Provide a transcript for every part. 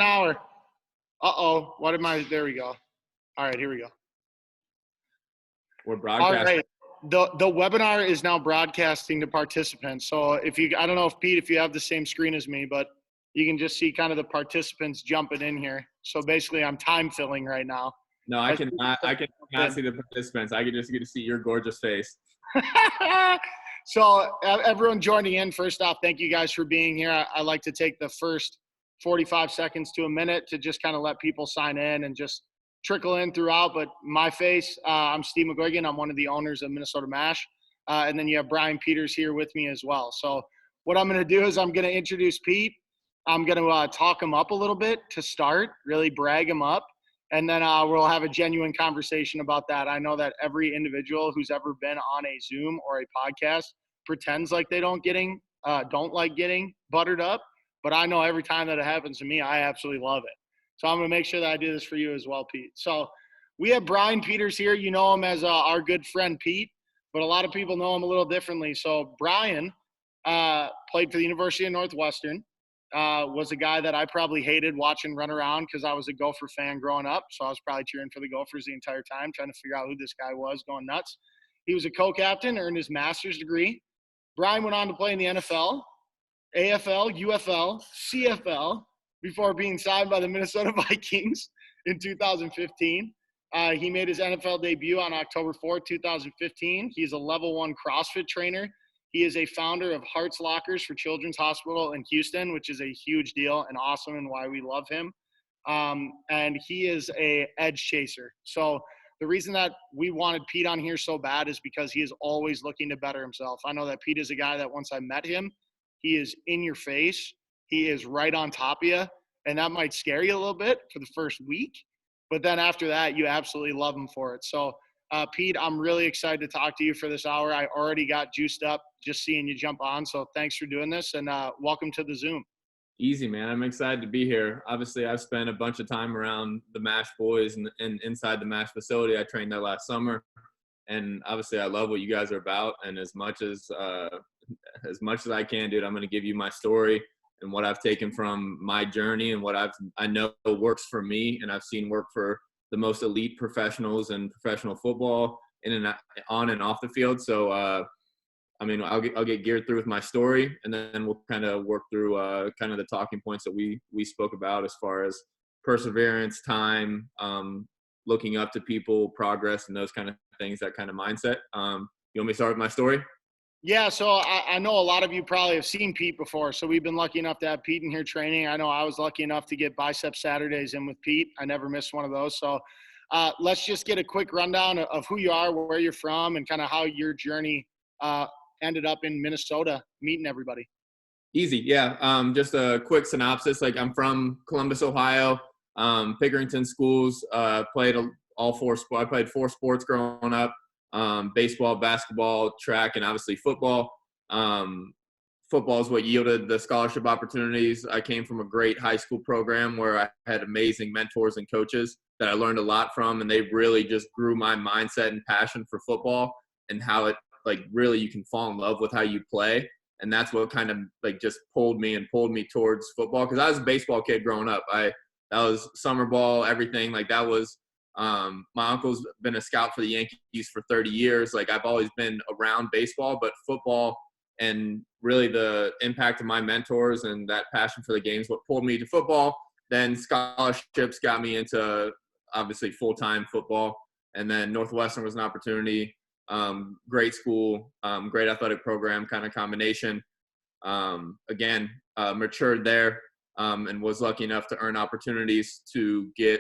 hour. Uh-oh. What am I? There we go. All right, here we go. We're broadcasting. All right. The webinar is now broadcasting to participants. So I don't know if Pete, if you have the same screen as me, but you can just see kind of the participants jumping in here. So basically I'm time filling right now. No, I cannot see the participants. I can just get to see your gorgeous face. So everyone joining in, first off, thank you guys for being here. I like to take the first 45 seconds to a minute to just kind of let people sign in and just trickle in throughout. But my face, I'm Steve McGuigan. I'm one of the owners of Minnesota MASH. And then you have Brian Peters here with me as well. So what I'm going to do is I'm going to introduce Pete. I'm going to talk him up a little bit to start, really brag him up. And then we'll have a genuine conversation about that. I know that every individual who's ever been on a Zoom or a podcast pretends like they don't like getting buttered up. But I know every time that it happens to me, I absolutely love it. So I'm going to make sure that I do this for you as well, Pete. So we have Brian Peters here. You know him as our good friend Pete, but a lot of people know him a little differently. So Brian played for the University of Northwestern. Was a guy that I probably hated watching run around because I was a Gopher fan growing up. So I was probably cheering for the Gophers the entire time, trying to figure out who this guy was, going nuts. He was a co-captain, earned his master's degree. Brian went on to play in the NFL, AFL, UFL, CFL, before being signed by the Minnesota Vikings in 2015. He made his NFL debut on October 4th, 2015. He's a level 1 CrossFit trainer. He is a founder of Hearts Lockers for Children's Hospital in Houston, which is a huge deal and awesome and why we love him. And he is a edge chaser. So the reason that we wanted Pete on here so bad is because he is always looking to better himself. I know that Pete is a guy that once I met him, he is in your face. He is right on top of you. And that might scare you a little bit for the first week. But then after that, you absolutely love him for it. So Pete, I'm really excited to talk to you for this hour. I already got juiced up just seeing you jump on. So thanks for doing this and welcome to the Zoom. Easy, man. I'm excited to be here. Obviously, I've spent a bunch of time around the MASH boys and inside the MASH facility. I trained there last summer. And obviously, I love what you guys are about. And as much as I can, dude, I'm going to give you my story and what I've taken from my journey and what I know works for me and I've seen work for the most elite professionals in professional football on and off the field. So, I'll get geared through with my story and then we'll kind of work through kind of the talking points that we spoke about as far as perseverance, time, looking up to people, progress, and those kind of things, that kind of mindset. You want me to start with my story? Yeah, so I know a lot of you probably have seen Pete before. So we've been lucky enough to have Pete in here training. I know I was lucky enough to get Bicep Saturdays in with Pete. I never missed one of those. So let's just get a quick rundown of who you are, where you're from, and kind of how your journey ended up in Minnesota, meeting everybody. Easy, yeah. Just a quick synopsis. Like, I'm from Columbus, Ohio, Pickerington schools. Played all four. I played 4 sports growing up. Baseball, basketball, track, and obviously football. Football is what yielded the scholarship opportunities. I came from a great high school program where I had amazing mentors and coaches that I learned a lot from, and they really just grew my mindset and passion for football and how it, like, really you can fall in love with how you play. And that's what kind of, like, just pulled me towards football, because I was a baseball kid growing up. That was summer ball, everything. Like, that was my uncle's been a scout for the Yankees for 30 years. Like, I've always been around baseball, but football and really the impact of my mentors and that passion for the game is what pulled me to football. Then scholarships got me into obviously full-time football. And then Northwestern was an opportunity. Great school, great athletic program kind of combination. Matured there and was lucky enough to earn opportunities to get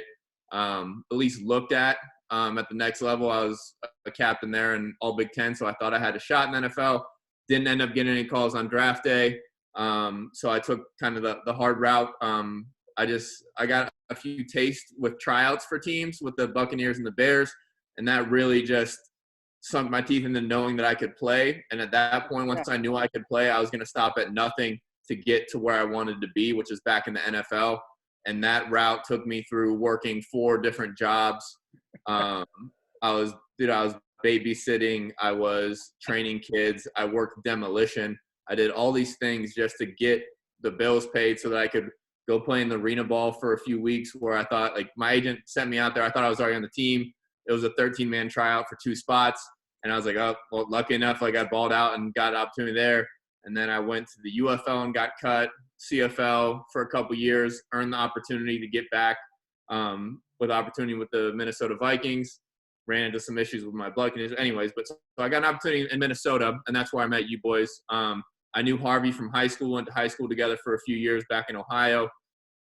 at least looked at the next level. I was a captain there in all Big Ten, so I thought I had a shot in the NFL. Didn't end up getting any calls on draft day, so I took kind of the hard route. I got a few tastes with tryouts for teams with the Buccaneers and the Bears, and that really just sunk my teeth into knowing that I could play. And at that point, once I knew I could play, I was going to stop at nothing to get to where I wanted to be, which is back in the NFL. And that route took me through working 4 different jobs. I was babysitting. I was training kids. I worked demolition. I did all these things just to get the bills paid so that I could go play in the arena ball for a few weeks where I thought, like, my agent sent me out there. I thought I was already on the team. It was a 13-man tryout for 2 spots. And I was like, oh, well, lucky enough, like I balled out and got an opportunity there. And then I went to the UFL and got cut, CFL for a couple years, earned the opportunity to get back with opportunity with the Minnesota Vikings. Ran into some issues with my blood condition. Anyways, so I got an opportunity in Minnesota, and that's where I met you boys. I knew Harvey from high school, went to high school together for a few years back in Ohio,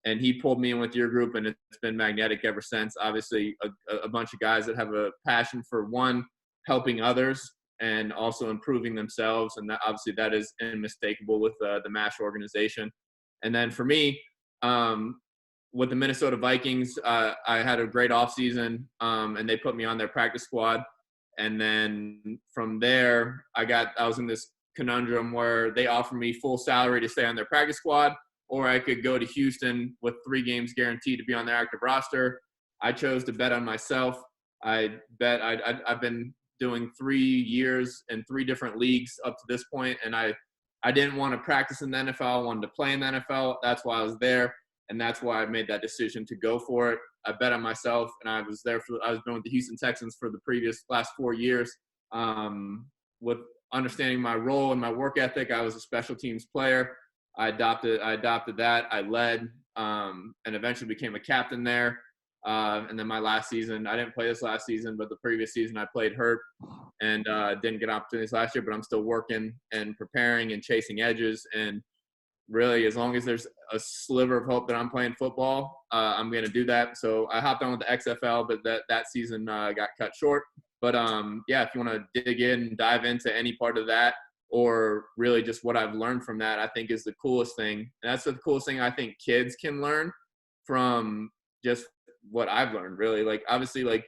and he pulled me in with your group, and it's been magnetic ever since. Obviously, a bunch of guys that have a passion for, one, helping others and also improving themselves, and obviously that is unmistakable with the MASH organization. And then for me, with the Minnesota Vikings, I had a great offseason, and they put me on their practice squad. And then from there, I was in this conundrum where they offered me full salary to stay on their practice squad, or I could go to Houston with 3 games guaranteed to be on their active roster. I chose to bet on myself. I've been doing 3 years in 3 different leagues up to this point, and I didn't want to practice in the NFL. I wanted to play in the NFL. That's why I was there, and that's why I made that decision to go for it. I bet on myself, and I was been with the Houston Texans for the last 4 years. With understanding my role and my work ethic, I was a special teams player. I adopted that. I led, and eventually became a captain there. And then my last season, I didn't play this last season, but the previous season I played hurt and didn't get opportunities last year, but I'm still working and preparing and chasing edges. And really, as long as there's a sliver of hope that I'm playing football, I'm going to do that. So I hopped on with the XFL, but that season got cut short. But yeah, if you want to dig in and dive into any part of that, or really just what I've learned from that, I think is the coolest thing. And that's the coolest thing I think kids can learn from just what I've learned, really. Like, obviously, like,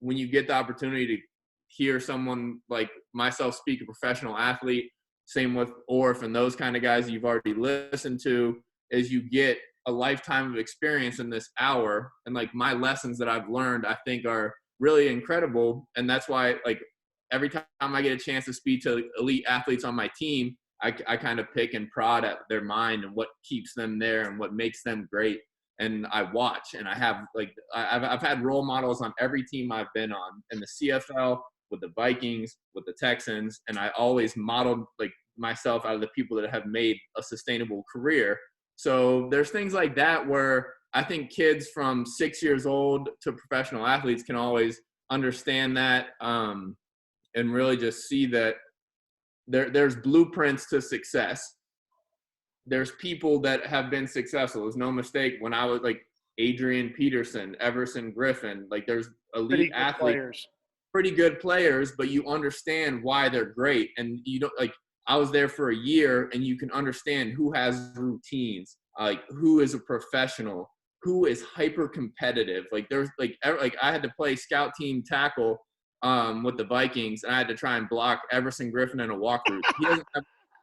when you get the opportunity to hear someone like myself speak, a professional athlete, same with Orf and those kind of guys you've already listened to, is you get a lifetime of experience in this hour. And like, my lessons that I've learned, I think are really incredible. And that's why, like, every time I get a chance to speak to elite athletes on my team, I kind of pick and prod at their mind and what keeps them there and what makes them great. And I watch, and I have, like, I've had role models on every team I've been on, in the CFL, with the Vikings, with the Texans, and I always modeled, like, myself out of the people that have made a sustainable career. So there's things like that where I think kids from 6 years old to professional athletes can always understand that, and really just see that there's blueprints to success. There's people that have been successful. There's no mistake. When I was like Adrian Peterson, Everson Griffin, like, there's elite athletes, pretty good players, but you understand why they're great. And you don't, like, I was there for a year, and you can understand who has routines, like, who is a professional, who is hyper competitive. Like, there's like I had to play scout team tackle with the Vikings, and I had to try and block Everson Griffin in a walkthrough.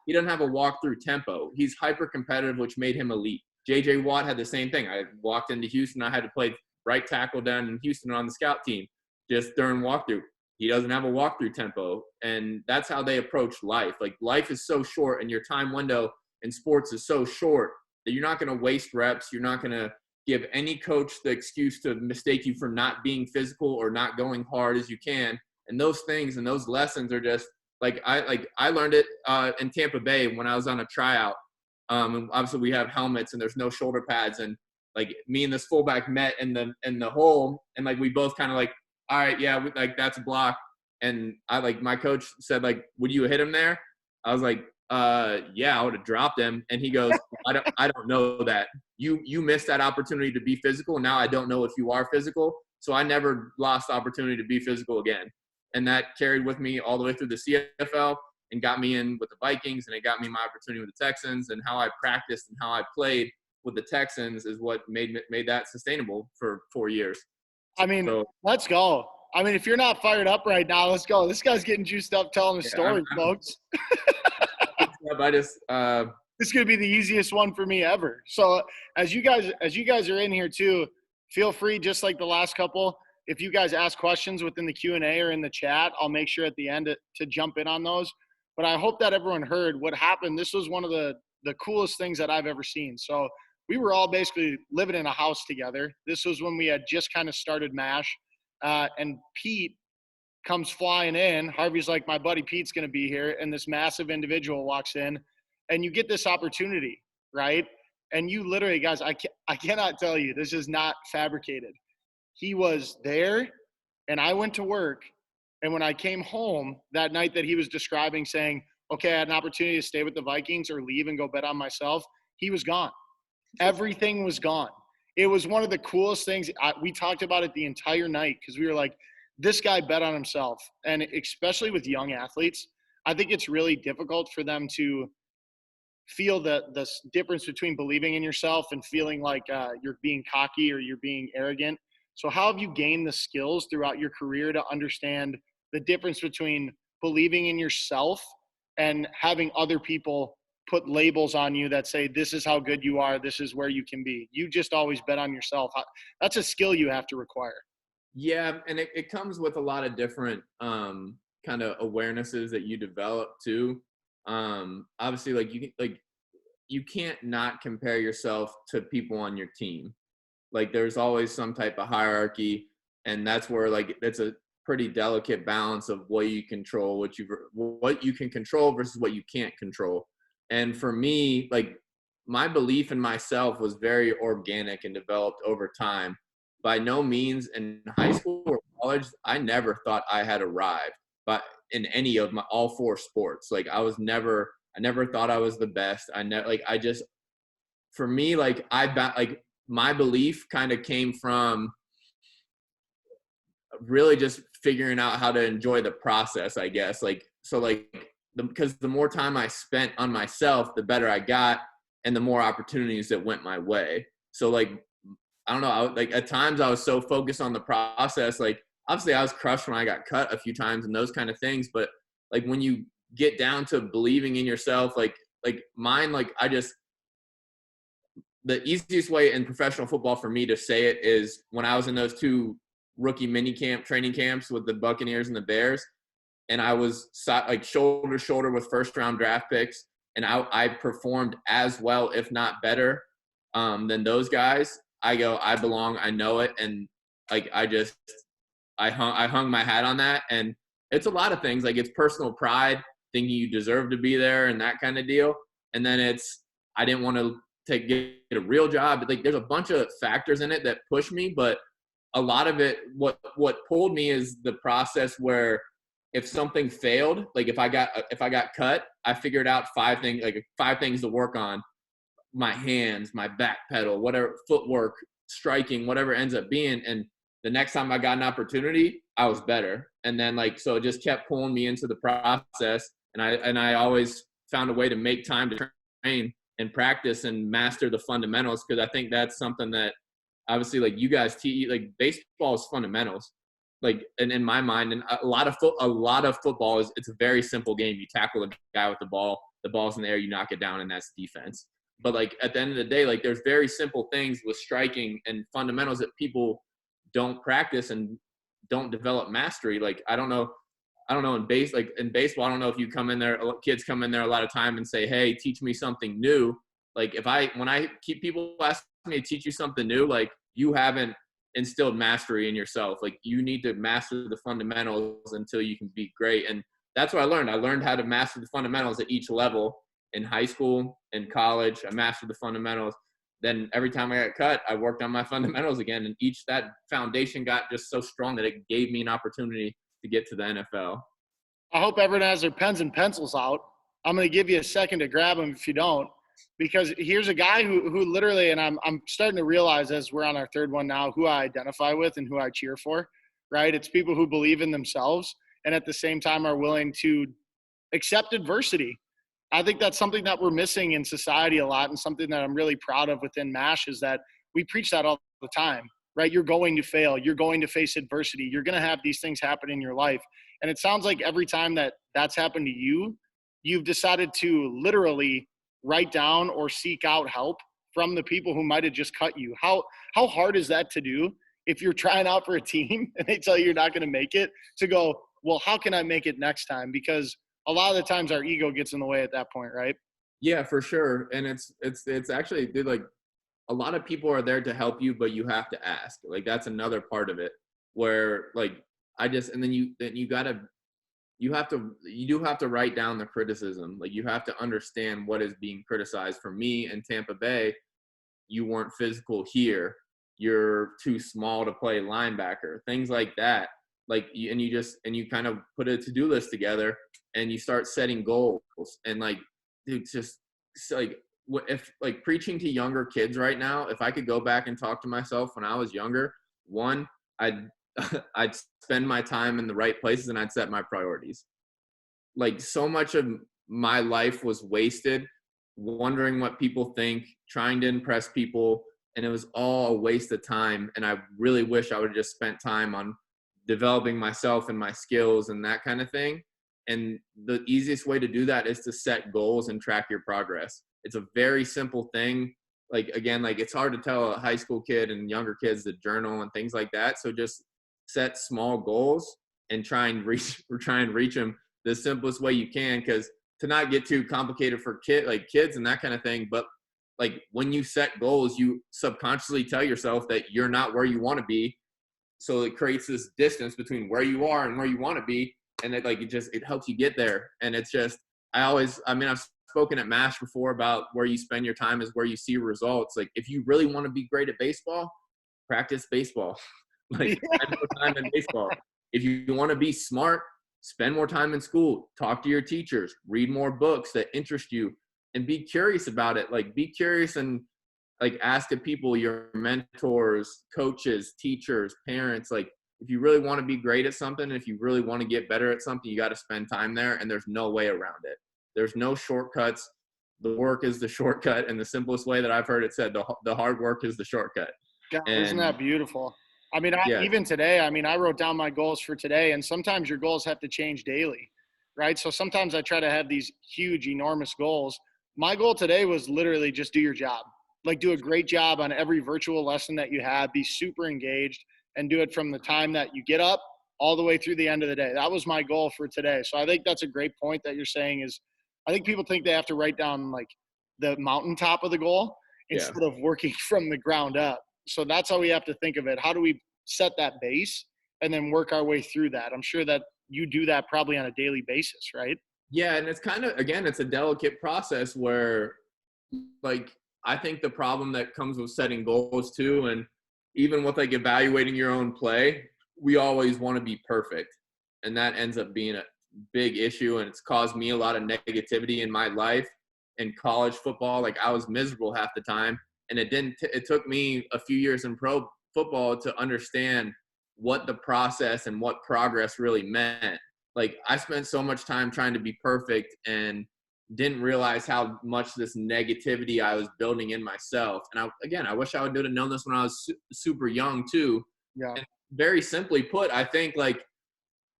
He doesn't have a walkthrough tempo. He's hyper competitive, which made him elite. J.J. Watt had the same thing. I walked into Houston. I had to play right tackle down in Houston on the scout team just during walkthrough. He doesn't have a walkthrough tempo. And that's how they approach life. Like, life is so short, and your time window in sports is so short that you're not going to waste reps. You're not going to give any coach the excuse to mistake you for not being physical or not going hard as you can. And those things and those lessons are just, I learned it in Tampa Bay when I was on a tryout. And obviously we have helmets and there's no shoulder pads, and like, me and this fullback met in the hole, and like, we both kind of like, all right, yeah, like, that's a block. And my coach said, like, would you hit him there? I was like, yeah, I would have dropped him. And he goes, I don't know that. You missed that opportunity to be physical, and now I don't know if you are physical. So I never lost the opportunity to be physical again. And that carried with me all the way through the CFL and got me in with the Vikings, and it got me my opportunity with the Texans. And how I practiced and how I played with the Texans is what made that sustainable for 4 years. I mean, let's go. I mean, if you're not fired up right now, let's go. This guy's getting juiced up telling a story, folks. This is going to be the easiest one for me ever. So as you guys are in here too, feel free, just like the last couple, if you guys ask questions within the Q&A or in the chat, I'll make sure at the end to jump in on those. But I hope that everyone heard what happened. This was one of the coolest things that I've ever seen. So we were all basically living in a house together. This was when we had just kind of started MASH. And Pete comes flying in. Harvey's like, my buddy Pete's going to be here. And this massive individual walks in, and you get this opportunity, right? And you literally, guys, I cannot tell you, this is not fabricated. He was there, and I went to work. And when I came home that night that he was describing, saying, okay, I had an opportunity to stay with the Vikings or leave and go bet on myself, he was gone. Everything was gone. It was one of the coolest things. We talked about it the entire night because we were like, this guy bet on himself. And especially with young athletes, I think it's really difficult for them to feel the difference between believing in yourself and feeling like you're being cocky or you're being arrogant. So how have you gained the skills throughout your career to understand the difference between believing in yourself and having other people put labels on you that say, this is how good you are, this is where you can be? You just always bet on yourself. That's a skill you have to require. Yeah, and it comes with a lot of different kind of awarenesses that you develop too. Obviously, you can't not compare yourself to people on your team. Like there's always some type of hierarchy, and that's where like it's a pretty delicate balance of what you control, what you can control versus what you can't control. And for me, like my belief in myself was very organic and developed over time. By no means in high school or college, I never thought I had arrived, but in any of my all four sports, like I never thought I was the best. For me, like my belief kind of came from really just figuring out how to enjoy the process, I guess. Because the more time I spent on myself, the better I got and the more opportunities that went my way. So like, I don't know, at times I was so focused on the process, like obviously I was crushed when I got cut a few times and those kind of things. But like when you get down to believing in yourself, the easiest way in professional football for me to say it is when I was in those two rookie training camps with the Buccaneers and the Bears, and I was like shoulder to shoulder with first round draft picks, and I performed as well, if not better, than those guys. I belong, I know it, and like I hung my hat on that. And it's a lot of things, like it's personal pride, thinking you deserve to be there and that kind of deal. And then I didn't want to get a real job. Like there's a bunch of factors in it that push me, but a lot of it, what pulled me is the process where if something failed, like if I got cut, I figured out five things to work on: my hands, my back pedal, whatever, footwork, striking, whatever ends up being. And the next time I got an opportunity, I was better. And then so it just kept pulling me into the process. And I always found a way to make time to train and practice and master the fundamentals. Cause I think that's something that obviously like you guys teach, like baseball is fundamentals. Like, and in my mind, and a lot of football it's a very simple game. You tackle the guy with the ball's in the air, you knock it down, and that's defense. But like at the end of the day, like there's very simple things with striking and fundamentals that people don't practice and don't develop mastery. Like I don't know in baseball, I don't know if kids come in there a lot of time and say, hey, teach me something new. Like when I keep people asking me to teach you something new, like you haven't instilled mastery in yourself. Like you need to master the fundamentals until you can be great. And that's what I learned. I learned how to master the fundamentals at each level. In high school, in college, I mastered the fundamentals. Then every time I got cut, I worked on my fundamentals again. And that foundation got just so strong that it gave me an opportunity to get to the NFL. I hope everyone has their pens and pencils out. I'm going to give you a second to grab them if you don't, because here's a guy who literally, and I'm starting to realize as we're on our third one now, who I identify with and who I cheer for, right? It's people who believe in themselves and at the same time are willing to accept adversity. I think that's something that we're missing in society a lot, and something that I'm really proud of within MASH is that we preach that all the time, right? You're going to fail. You're going to face adversity. You're going to have these things happen in your life. And it sounds like every time that's happened to you, you've decided to literally write down or seek out help from the people who might have just cut you. How hard is that to do if you're trying out for a team and they tell you you're not going to make it, to go, well, how can I make it next time? Because a lot of the times our ego gets in the way at that point, right? Yeah, for sure. And it's actually, dude, like a lot of people are there to help you, but you have to ask. Like, that's another part of it where like, and then you do have to write down the criticism. Like, you have to understand what is being criticized. For me in Tampa Bay, you weren't physical here. You're too small to play linebacker, things like that. Like, you kind of put a to-do list together and you start setting goals. And like, dude, just like, if like preaching to younger kids right now, if I could go back and talk to myself when I was younger, one, I'd spend my time in the right places and I'd set my priorities. Like, so much of my life was wasted wondering what people think, trying to impress people, and it was all a waste of time. And I really wish I would have just spent time on developing myself and my skills and that kind of thing. And the easiest way to do that is to set goals and track your progress. It's a very simple thing. Like, again, like, it's hard to tell a high school kid and younger kids to journal and things like that. So just set small goals and try and reach them the simplest way you can, because to not get too complicated for kids and that kind of thing. But like, when you set goals, you subconsciously tell yourself that you're not where you want to be. So it creates this distance between where you are and where you want to be. And it helps you get there. And it's just, I've spoken at MASH before about where you spend your time is where you see results. Like, if you really want to be great at baseball, practice baseball. Like, spend more time in baseball. If you want to be smart, spend more time in school, talk to your teachers, read more books that interest you, and be curious about it. Like, be curious and like, ask the people, your mentors, coaches, teachers, parents. Like, if you really want to be great at something, if you really want to get better at something, you got to spend time there, and there's no way around it. There's no shortcuts. The work is the shortcut, and the simplest way that I've heard it said, the hard work is the shortcut. God, isn't that beautiful? I mean, Yeah. Even today, I wrote down my goals for today, and sometimes your goals have to change daily, right? So sometimes I try to have these huge, enormous goals. My goal today was literally just do your job. Like, do a great job on every virtual lesson that you have, be super engaged, and do it from the time that you get up all the way through the end of the day. That was my goal for today. So I think that's a great point that you're saying is, I think people think they have to write down like the mountaintop of the goal instead of working from the ground up. So that's how we have to think of it. How do we set that base and then work our way through that? I'm sure that you do that probably on a daily basis, right? Yeah. And it's kind of, again, it's a delicate process where, like, I think the problem that comes with setting goals too, and even with like evaluating your own play, we always want to be perfect. And that ends up being a big issue. And it's caused me a lot of negativity in my life. In college football, like, I was miserable half the time. And it took me a few years in pro football to understand what the process and what progress really meant. Like, I spent so much time trying to be perfect and didn't realize how much this negativity I was building in myself. And I wish I would have known this when I was super young too. Yeah. And very simply put, I think, like,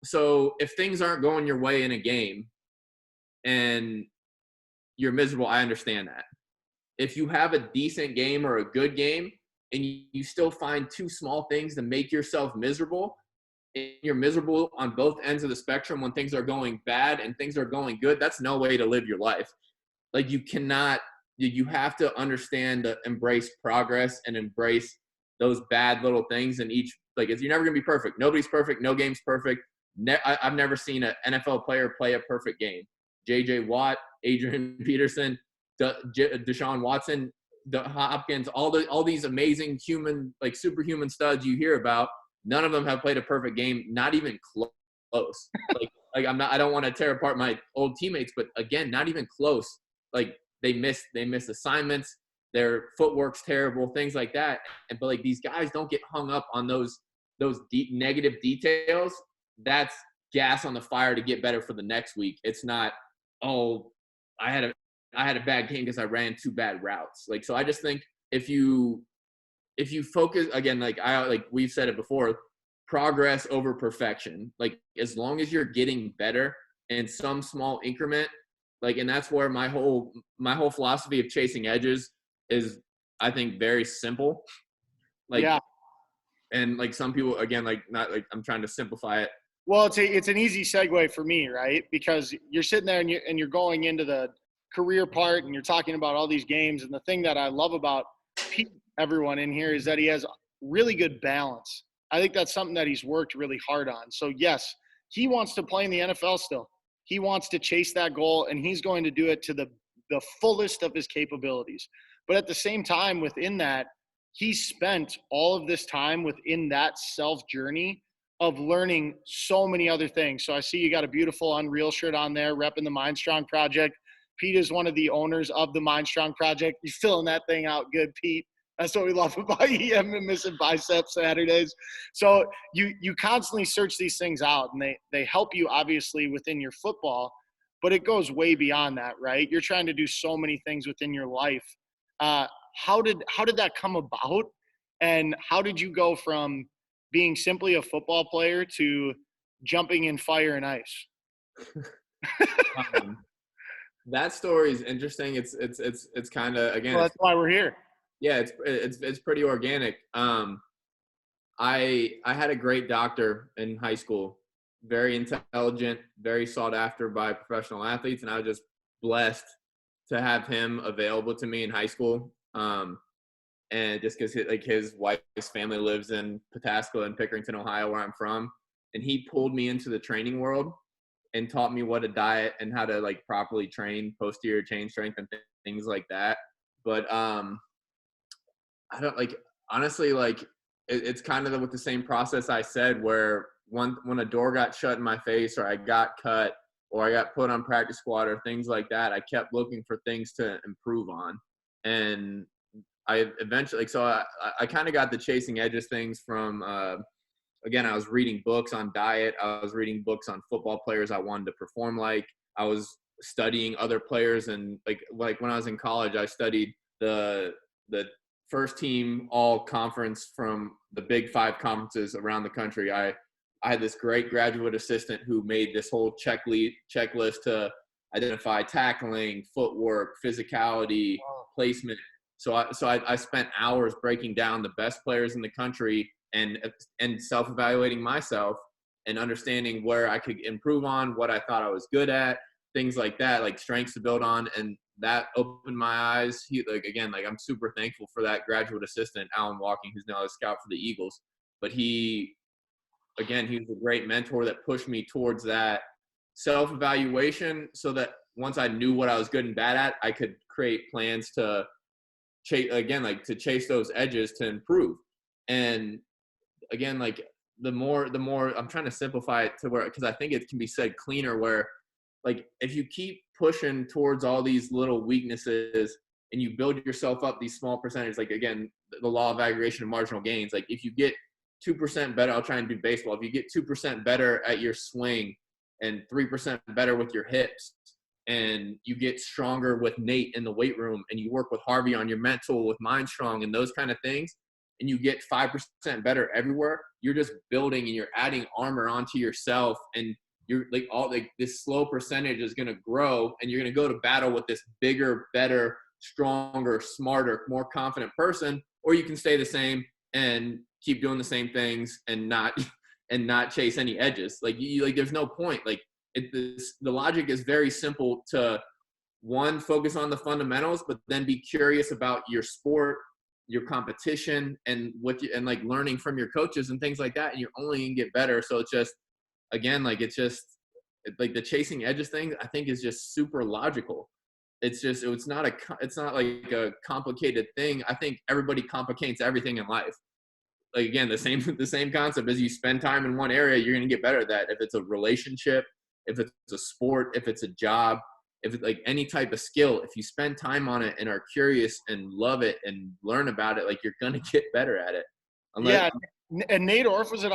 so if things aren't going your way in a game and you're miserable, I understand that. If you have a decent game or a good game and you still find two small things to make yourself miserable, and you're miserable on both ends of the spectrum when things are going bad and things are going good, that's no way to live your life. Like, you have to understand to embrace progress and embrace those bad little things. And you're never going to be perfect. Nobody's perfect. No game's perfect. I've never seen an NFL player play a perfect game. J.J. Watt, Adrian Peterson, Deshaun Watson, Hopkins, all these amazing human, like, superhuman studs you hear about. None of them have played a perfect game, not even close. I don't want to tear apart my old teammates, but again, not even close. Like, they miss assignments, their footwork's terrible, things like that. But like, these guys don't get hung up on those deep negative details. That's gas on the fire to get better for the next week. It's not, oh, I had a bad game because I ran 2 bad routes. Like, so I just think if you focus, again, like we've said it before, progress over perfection. Like, as long as you're getting better in some small increment, like, and that's where my whole philosophy of chasing edges is, I think, very simple. Like, yeah. And like, some people, again, like, not like I'm trying to simplify it. Well, it's an easy segue for me, right? Because you're sitting there and you're going into the career part and you're talking about all these games. And the thing that I love about everyone in here is that he has really good balance. I think that's something that he's worked really hard on. So yes, he wants to play in the NFL still. He wants to chase that goal, and he's going to do it to the fullest of his capabilities. But at the same time, within that, he spent all of this time within that self journey of learning so many other things. So I see you got a beautiful Unreal shirt on there, repping the MindStrong Project. Pete is one of the owners of the MindStrong Project. You're filling that thing out good, Pete. That's what we love about you. I'm missing bicep Saturdays. So you constantly search these things out, and they help you obviously within your football, but it goes way beyond that, right? You're trying to do so many things within your life. How did that come about? And how did you go from being simply a football player to jumping in fire and ice? That story is interesting. It's kind of, again, well, that's why we're here. Yeah, it's pretty organic. I had a great doctor in high school, very intelligent, very sought after by professional athletes, and I was just blessed to have him available to me in high school. And just because his wife's family lives in Pataskala and Pickerington, Ohio, where I'm from, and he pulled me into the training world and taught me what a diet and how to properly train posterior chain strength and things like that. But I don't honestly, it's kind of with the same process I said, where when a door got shut in my face, or I got cut, or I got put on practice squad, or things like that, I kept looking for things to improve on. And I eventually, so I kind of got the chasing edges things from, again, I was reading books on diet. I was reading books on football players I wanted to perform like. I was studying other players, and like when I was in college, I studied the first team all conference from the Big Five conferences around the country. I had this great graduate assistant who made this whole checklist to identify tackling, footwork, physicality, placement. So I spent hours breaking down the best players in the country and self-evaluating myself and understanding where I could improve on, what I thought I was good at, things like that, like strengths to build on. And that opened my eyes. I'm super thankful for that graduate assistant, Alan Walking, who's now a scout for the Eagles. But he was a great mentor that pushed me towards that self-evaluation, so that once I knew what I was good and bad at, I could create plans to chase those edges to improve. And again, the more I'm trying to simplify it to where, because I think it can be said cleaner, where if you keep pushing towards all these little weaknesses and you build yourself up these small percentages, again, the law of aggregation of marginal gains, if you get 2% better, I'll try and do baseball. If you get 2% better at your swing and 3% better with your hips, and you get stronger with Nate in the weight room, and you work with Harvey on your mental with MindStrong and those kind of things, and you get 5% better everywhere, you're just building and you're adding armor onto yourself, and you're this slow percentage is going to grow, and you're going to go to battle with this bigger, better, stronger, smarter, more confident person. Or you can stay the same and keep doing the same things and not chase any edges. There's no point. The logic is very simple to, one, focus on the fundamentals, but then be curious about your sport, your competition, and learning from your coaches and things like that. And you're only going to get better. So it's just, again, the chasing edges thing, I think, is just super logical. It's not like a complicated thing. I think everybody complicates everything in life. Again, the same concept as you spend time in one area, you're going to get better at that. If it's a relationship, if it's a sport, if it's a job, if it's any type of skill, if you spend time on it and are curious and love it and learn about it, you're going to get better at it. And Nate Orff was in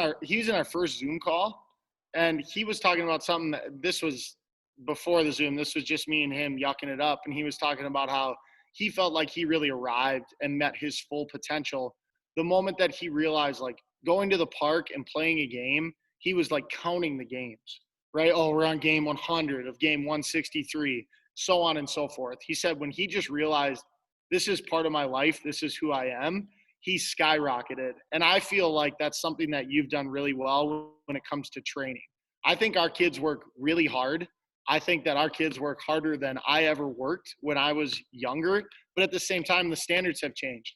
our first Zoom call, and he was talking about something this was before the Zoom. This was just me and him yucking it up. And he was talking about how he felt like he really arrived and met his full potential the moment that he realized, going to the park and playing a game, he was counting the games, right? Oh, we're on game 100 of game 163, so on and so forth. He said when he just realized, this is part of my life, this is who I am, he skyrocketed. And I feel like that's something that you've done really well when it comes to training. I think our kids work really hard. I think that our kids work harder than I ever worked when I was younger. But at the same time, the standards have changed,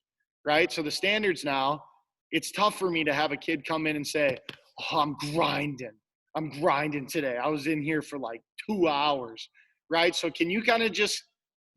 right? So the standards now, it's tough for me to have a kid come in and say, oh, I'm grinding today. I was in here for like 2 hours, right? So can you kind of just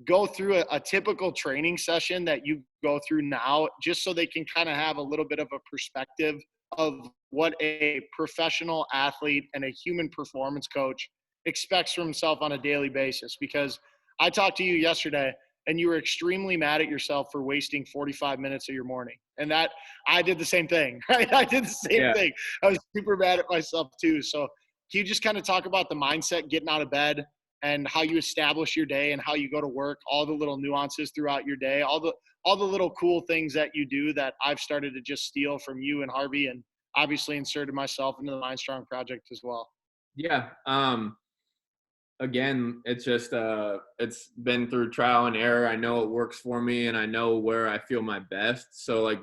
go through a typical training session that you go through now, just so they can kind of have a little bit of a perspective of what a professional athlete and a human performance coach expects from himself on a daily basis? Because I talked to you yesterday and you were extremely mad at yourself for wasting 45 minutes of your morning. And that I did the same thing, right? I did the same thing. I was super mad at myself too. So can you just kind of talk about the mindset, getting out of bed, and how you establish your day and how you go to work, all the little nuances throughout your day, all the little cool things that you do that I've started to just steal from you and Harvey, and obviously inserted myself into the MindStrong Project as well. Yeah. Again, it's just, it's been through trial and error. I know it works for me and I know where I feel my best. So like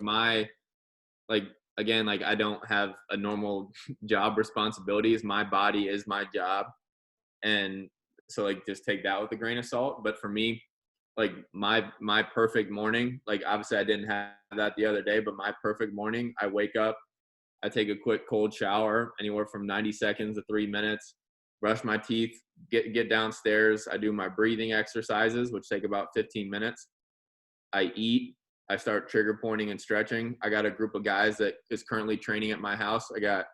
again, I don't have a normal job responsibilities. My body is my job. And so like, just take that with a grain of salt. But for me, like my perfect morning, like obviously I didn't have that the other day, but my perfect morning, I wake up, I take a quick cold shower, anywhere from 90 seconds to 3 minutes, brush my teeth, get downstairs. I do my breathing exercises, which take about 15 minutes. I eat. I start trigger pointing and stretching. I got a group of guys that is currently training at my house. I got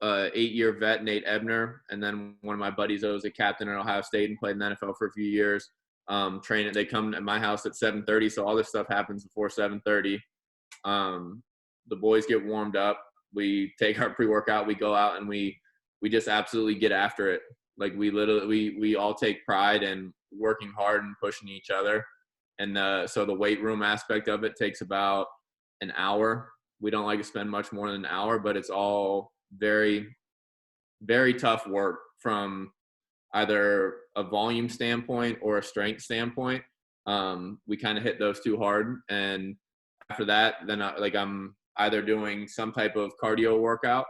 8-year vet, Nate Ebner, and then one of my buddies that was a captain at Ohio State and played in the NFL for a few years. Training. They come to my house at 7:30, so all this stuff happens before 7:30. The boys get warmed up. We take our pre-workout. We go out and we just absolutely get after it. Like we all take pride in working hard and pushing each other. And so the weight room aspect of it takes about an hour. We don't like to spend much more than an hour, but it's all very, very tough work from either a volume standpoint or a strength standpoint. We kind of hit those two hard. And after that, then I'm either doing some type of cardio workout,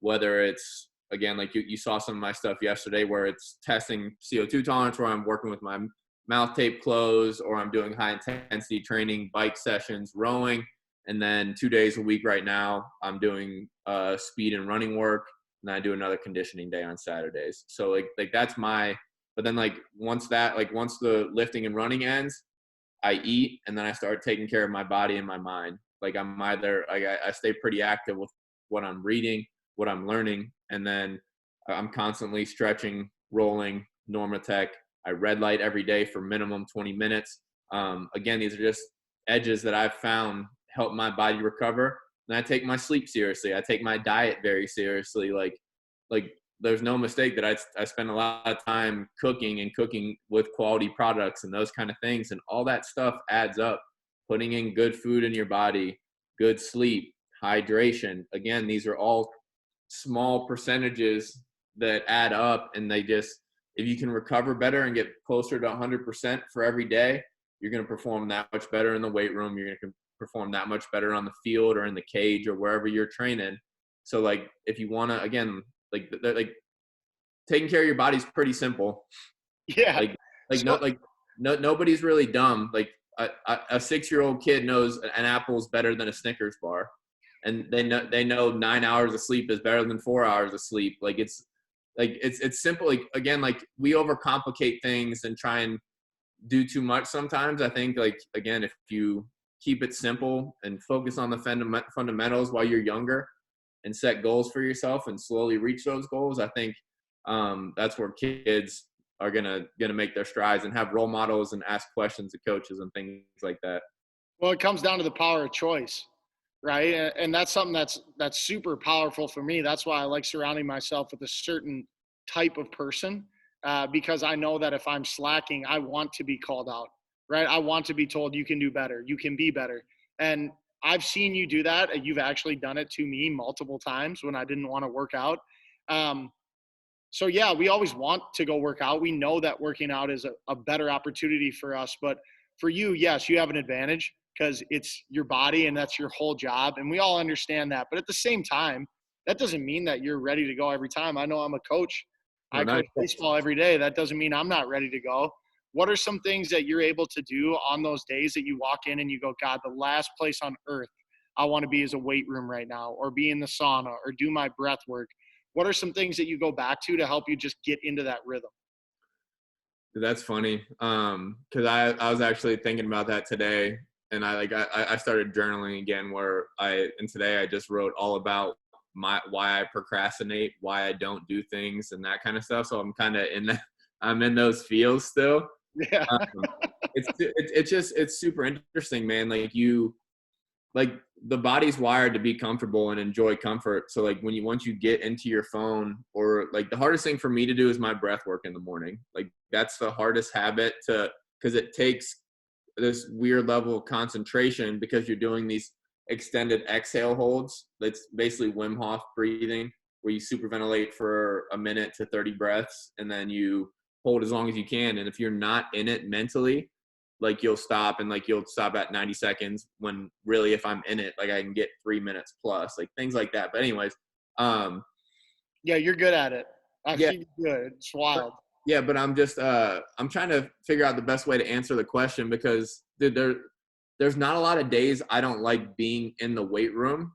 whether it's, again, like you saw some of my stuff yesterday where it's testing CO2 tolerance, where I'm working with my mouth tape closed, or I'm doing high intensity training, bike sessions, rowing. And then 2 days a week right now, I'm doing speed and running work. And I do another conditioning day on Saturdays. So like that's but then once the lifting and running ends, I eat, and then I start taking care of my body and my mind. Like I stay pretty active with what I'm reading, what I'm learning. And then I'm constantly stretching, rolling, Normatec. I red light every day for minimum 20 minutes. Again, these are just edges that I've found help my body recover. And I take my sleep seriously. I take my diet very seriously. Like there's no mistake that I spend a lot of time cooking with quality products and those kind of things. And all that stuff adds up. Putting in good food in your body, good sleep, hydration. Again, these are all small percentages that add up, and if you can recover better and get closer to 100% for every day, you're going to perform that much better in the weight room. You're going to perform that much better on the field or in the cage or wherever you're training. So like, if you want to, again, like taking care of your body's pretty simple. Yeah. Nobody's really dumb. Like a 6-year-old kid knows an apple is better than a Snickers bar. And they know 9 hours of sleep is better than 4 hours of sleep. It's simple. Like, again, like we overcomplicate things and try and do too much sometimes. I think again, if you keep it simple and focus on the fundamentals while you're younger and set goals for yourself and slowly reach those goals, I think that's where kids are gonna make their strides and have role models and ask questions to coaches and things like that. Well, it comes down to the power of choice, right? And that's something that's super powerful for me. That's why I like surrounding myself with a certain type of person, because I know that if I'm slacking, I want to be called out, right? I want to be told you can do better, you can be better. And I've seen you do that. You've actually done it to me multiple times when I didn't want to work out. So yeah, we always want to go work out. We know that working out is a better opportunity for us. But for you, yes, you have an advantage because it's your body and that's your whole job. And we all understand that. But at the same time, that doesn't mean that you're ready to go every time. I know I'm a coach. I coach baseball every day. That doesn't mean I'm not ready to go. what are some things that you're able to do on those days that you walk in and you go, God, the last place on earth I want to be is a weight room right now, or be in the sauna, or do my breath work? What are some things that you go back to help you just get into that rhythm? That's funny. Cause I was actually thinking about that today, and I started journaling again and today I just wrote all about why I procrastinate, why I don't do things and that kind of stuff. So I'm kind of I'm in those feels still. Yeah. Um, it's super interesting, man. Like the body's wired to be comfortable and enjoy comfort. So like once you get into your phone, or like the hardest thing for me to do is my breath work in the morning. Like that's the hardest habit because it takes this weird level of concentration, because you're doing these extended exhale holds. That's basically Wim Hof breathing, where you superventilate for a minute to 30 breaths, and then you hold as long as you can. And if you're not in it mentally, like you'll stop at 90 seconds, when really if I'm in it, like I can get 3 minutes plus, like things like that. But anyways, yeah, you're good at it. I've yeah, seen you good. It's wild. yeah, but I'm just I'm trying to figure out the best way to answer the question, because dude, there's not a lot of days I don't like being in the weight room.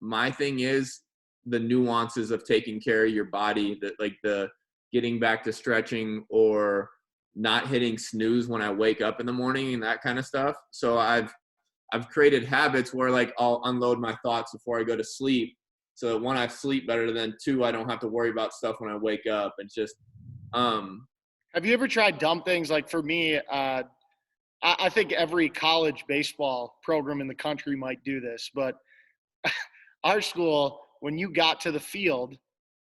My thing is the nuances of taking care of your body, that like the getting back to stretching, or not hitting snooze when I wake up in the morning and that kind of stuff. So I've created habits where like I'll unload my thoughts before I go to sleep, so that one, I sleep better, than two, I don't have to worry about stuff when I wake up. It's just Have you ever tried dumb things? Like for me, I think every college baseball program in the country might do this, but our school, when you got to the field,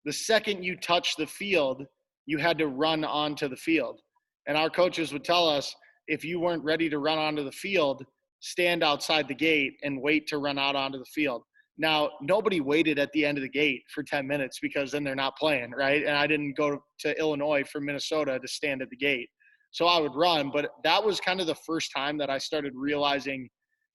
the second you touched the field, you had to run onto the field. And our coaches would tell us, if you weren't ready to run onto the field, stand outside the gate and wait to run out onto the field. Now, nobody waited at the end of the gate for 10 minutes, because then they're not playing, right? And I didn't go to Illinois from Minnesota to stand at the gate. So I would run, but that was kind of the first time that I started realizing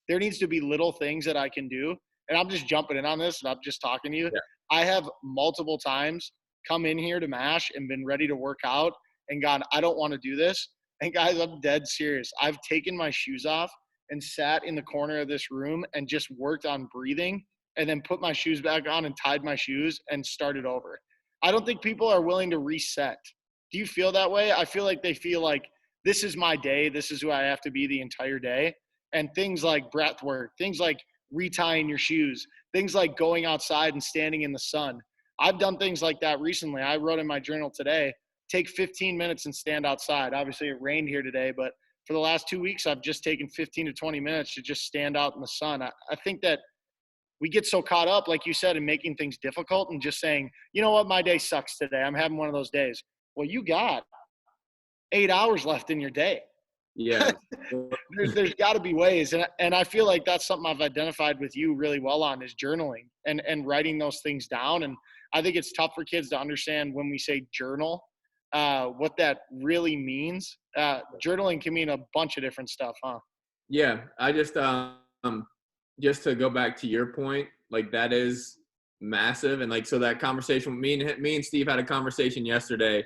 there needs to be little things that I can do. And I'm just jumping in on this and I'm just talking to you. yeah, I have multiple times come in here to MASH and been ready to work out and gone, I don't want to do this. And guys, I'm dead serious. I've taken my shoes off and sat in the corner of this room and just worked on breathing, and then put my shoes back on and tied my shoes and started over. I don't think people are willing to reset. Do you feel that way? I feel like they feel like this is my day. This is who I have to be the entire day. And things like breath work, things like retying your shoes, things like going outside and standing in the sun. I've done things like that recently. I wrote in my journal today, take 15 minutes and stand outside. Obviously it rained here today, but for the last 2 weeks, I've just taken 15 to 20 minutes to just stand out in the sun. I think that we get so caught up, like you said, in making things difficult and just saying, you know what, my day sucks today. I'm having one of those days. Well, you got 8 hours left in your day. yeah. There's got to be ways. And I feel like that's something I've identified with you really well on, is journaling and writing those things down. And I think it's tough for kids to understand when we say journal, what that really means. Journaling can mean a bunch of different stuff, huh? Yeah, I just to go back to your point, like that is massive. And like, so that conversation with me and Steve had a conversation yesterday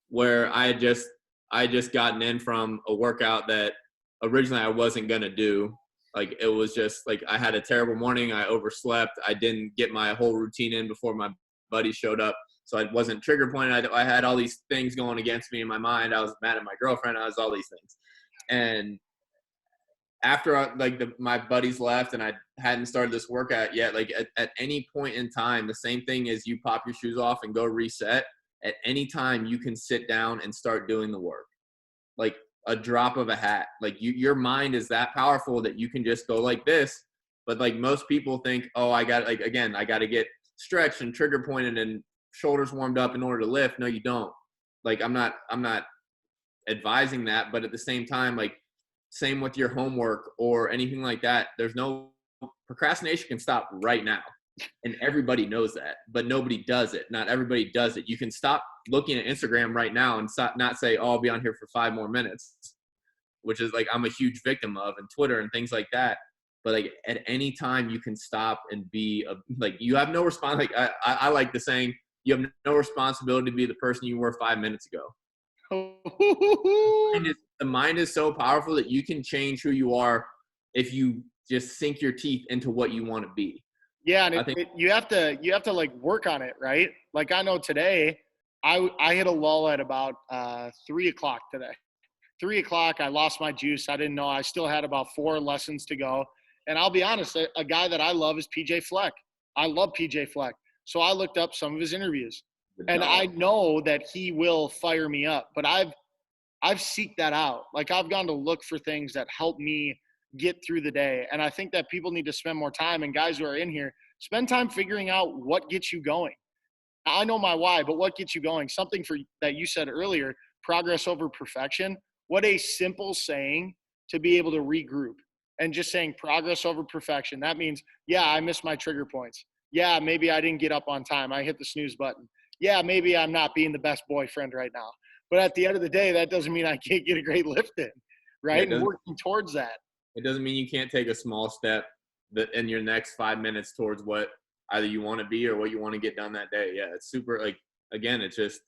where I had just gotten in from a workout that originally I wasn't going to do. Like, it was just like, I had a terrible morning. I overslept. I didn't get my whole routine in before my buddy showed up. So I wasn't trigger pointed. I had all these things going against me in my mind. I was mad at my girlfriend. I was all these things. And after my buddies left and I hadn't started this workout yet, like at any point in time, the same thing is you pop your shoes off and go reset. At any time you can sit down and start doing the work, like a drop of a hat. Like your mind is that powerful that you can just go like this. But like most people think, oh, I got to get stretched and trigger pointed and shoulders warmed up in order to lift. No, you don't. Like I'm not advising that, but at the same time, like, same with your homework or anything like that. There's no procrastination can stop right now. And everybody knows that, but nobody does it. Not everybody does it. You can stop looking at Instagram right now and not say, oh, I'll be on here for 5 more minutes, which is like, I'm a huge victim of, and Twitter and things like that. But like at any time you can stop and be like, you have no response. Like I like the saying, you have no responsibility to be the person you were 5 minutes ago. The mind is so powerful that you can change who you are if you just sink your teeth into what you want to be. Yeah, and I think you have to like work on it, right? Like I know today, I hit a lull at about 3:00 today. 3:00, I lost my juice. I didn't know I still had about 4 lessons to go. And I'll be honest, a guy that I love is PJ Fleck. I love PJ Fleck. So I looked up some of his interviews, and I know that he will fire me up. But I've seeked that out. Like I've gone to look for things that help me get through the day. And I think that people need to spend more time, and guys who are in here, spend time figuring out what gets you going. I know my why, but what gets you going? Something for that you said earlier, progress over perfection. What a simple saying to be able to regroup and just saying progress over perfection. That means, yeah, I missed my trigger points. Yeah, maybe I didn't get up on time. I hit the snooze button. Yeah, maybe I'm not being the best boyfriend right now. But at the end of the day, that doesn't mean I can't get a great lift in, right? And working towards that. It doesn't mean you can't take a small step in your next 5 minutes towards what either you want to be or what you want to get done that day. Yeah, it's super, like, again, it's just,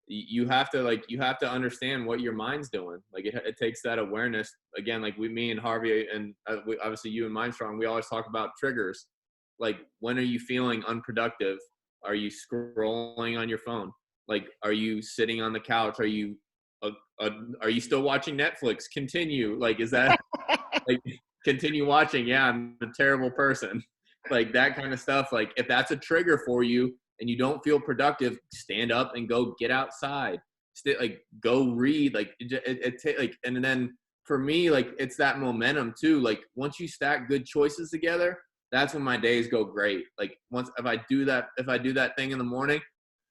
you have to understand what your mind's doing. Like it takes that awareness. Again, like me and Harvey and obviously you and MindStrong, we always talk about triggers. Like, when are you feeling unproductive? Are you scrolling on your phone? Like, are you sitting on the couch? Are you still watching Netflix? Continue. Like, is that like, continue watching? Yeah, I'm a terrible person. Like that kind of stuff. Like if that's a trigger for you and you don't feel productive, stand up and go get outside. Like go read. Like and then for me, like it's that momentum too. Like once you stack good choices together, that's when my days go great. Like if I do that thing in the morning,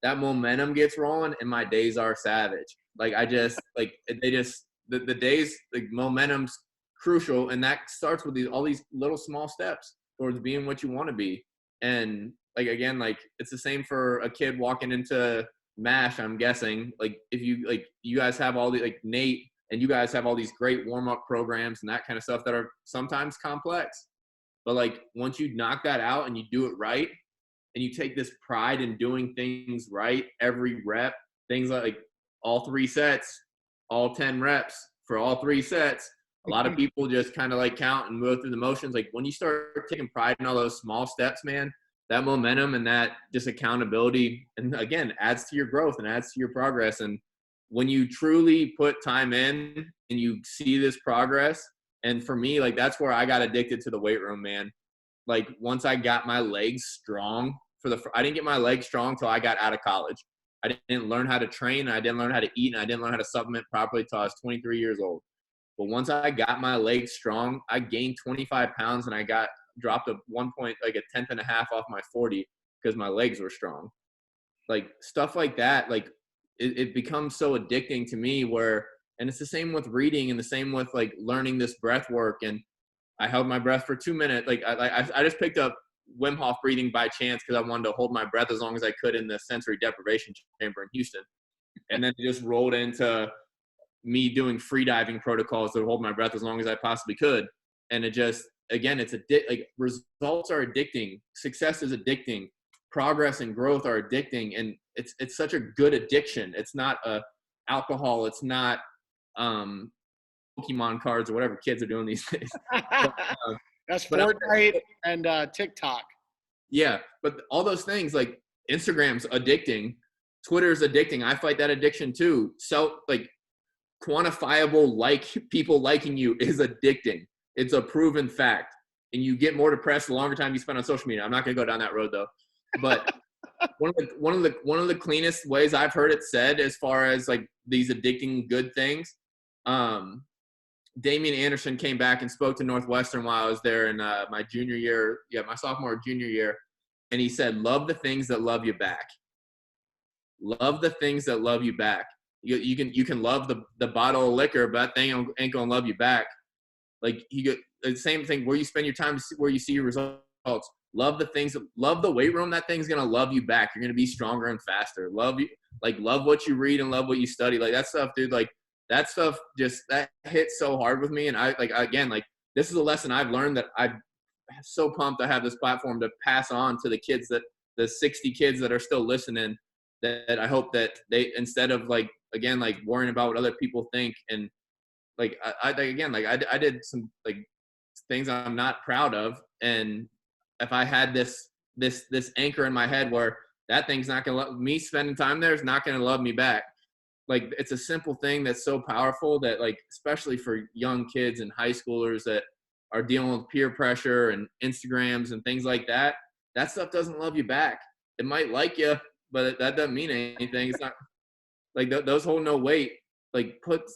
that momentum gets rolling and my days are savage. Like the days, like momentum's crucial, and that starts with all these little small steps towards being what you want to be. And like again, like it's the same for a kid walking into MASH. I'm guessing like if you guys have all the, like Nate and you guys have all these great warm-up programs and that kind of stuff that are sometimes complex, but like once you knock that out and you do it right and you take this pride in doing things right every rep, things like all 3 sets, all 10 reps for all 3 sets. A lot of people just kind of like count and move through the motions. Like when you start taking pride in all those small steps, man, that momentum and that just accountability, and again, adds to your growth and adds to your progress. And when you truly put time in and you see this progress, and for me, like that's where I got addicted to the weight room, man. Like once I got my legs strong I didn't get my legs strong till I got out of college. I didn't learn how to train, and I didn't learn how to eat, and I didn't learn how to supplement properly till I was 23 years old. But once I got my legs strong, I gained 25 pounds and I dropped a 1.5 off my 40 because my legs were strong. Like stuff like that, like it becomes so addicting to me and it's the same with reading and the same with like learning this breath work. And I held my breath for 2 minutes. Like I just picked up Wim Hof breathing by chance because I wanted to hold my breath as long as I could in the sensory deprivation chamber in Houston. And then it just rolled into me doing free diving protocols to hold my breath as long as I possibly could. And it just, again, it's like results are addicting. Success is addicting. Progress and growth are addicting. And it's such a good addiction. It's not alcohol. It's not Pokemon cards or whatever kids are doing these days. But, that's Fortnite and TikTok. Yeah. But all those things, like Instagram's addicting. Twitter's addicting. I fight that addiction too. So like, quantifiable people liking you is addicting. It's a proven fact. And you get more depressed the longer time you spend on social media. I'm not going to go down that road though. But one of the cleanest ways I've heard it said as far as like these addicting good things, Damian Anderson came back and spoke to Northwestern while I was there in my sophomore junior year. And he said, love the things that love you back. Love the things that love you back. You can love the bottle of liquor, but that thing ain't gonna love you back. Like the same thing where you spend your time, where you see your results. Love the weight room. That thing's gonna love you back. You're gonna be stronger and faster. Love what you read and love what you study. Like that stuff, dude. Like that stuff that hits so hard with me. And I this is a lesson I've learned that I'm so pumped I have this platform to pass on to the 60 kids that are still listening. that I hope that they, instead of like, again, like worrying about what other people think, and like, I did some like things I'm not proud of. And if I had this anchor in my head where that thing's not going to love me, spending time there is not going to love me back. Like, it's a simple thing that's so powerful that, like, especially for young kids and high schoolers that are dealing with peer pressure and Instagrams and things like that, that stuff doesn't love you back. It might like you, but that doesn't mean anything. It's not like those hold no weight. Like, put